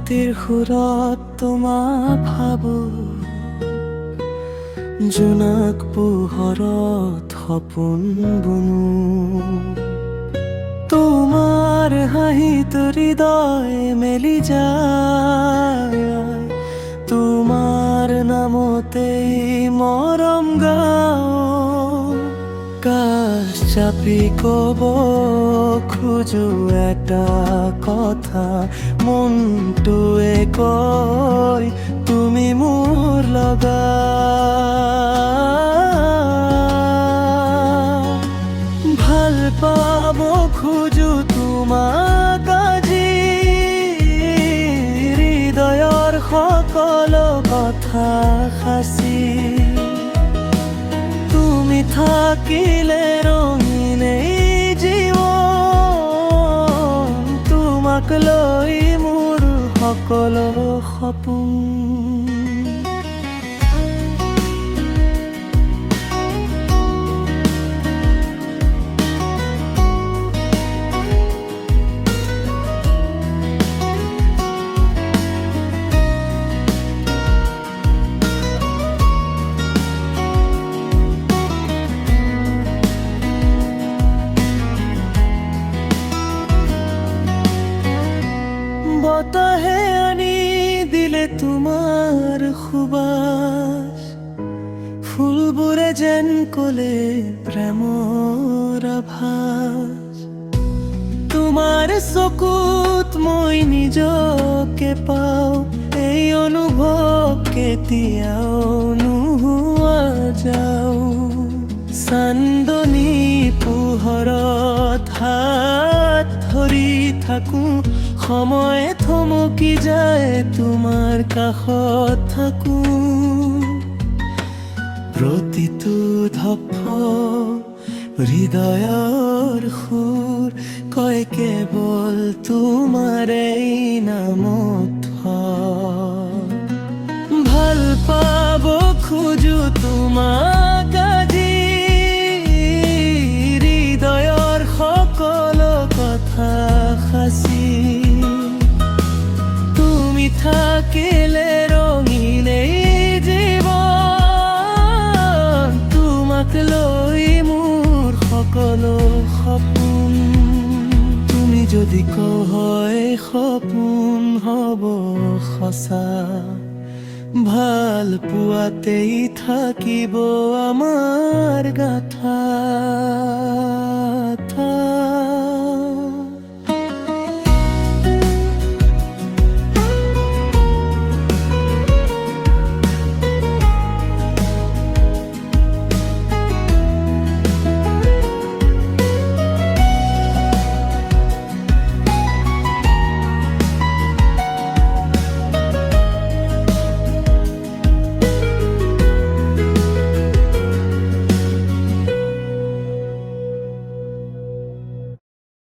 ৰাতিৰ সুৰত তোমাক ভাবো, জোনাক পোহৰত সপোন বুনো। তোমাৰ হাঁহিত হৃদয় মেলি যায়, তোমাৰ নামতেই মৰম গাওঁ। কাষ চাপি কব খোজো এটা কথা, মনটোৱে কয় তুমি মোৰ লগা। ভাল পাব খোজো তোমাক আজি, হৃদয়ৰ সকলো কথা সাঁচি। তুমি থাকিলে ৰঙীন এই জীৱন, তোমাক লৈ মোৰ সকলো সপোন। বতাহে আনি দিলে তোমাৰ সুবাস, ফুলবোৰে যেন কলে প্ৰেমৰ আভাস। তোমাৰ চকুত মই নিজকে পাওঁ, এই অনুভৱ কেতিয়াও নোহোৱা যাওঁ। চান্দনী পোহৰত হাত ধৰি থাকো, সময় থমকি যায় তোমাৰ কাষত থাকো। প্ৰতিটো ধপত হৃদয়ৰ সুৰ কয় কেৱল তোমাৰেই নামত হয়। ভাল পাব খোজো তোমাক আজি, হৃদয়ৰ সকলো কথা সাঁচি। তুমি থাকিলে ৰঙীন এই জীৱন, তোমাক লৈ মোৰ সকলো সপোন। তুমি যদি কয় সপোন হব সঁচা, ভাল পোৱাতেই থাকিব আমাৰ গাথা।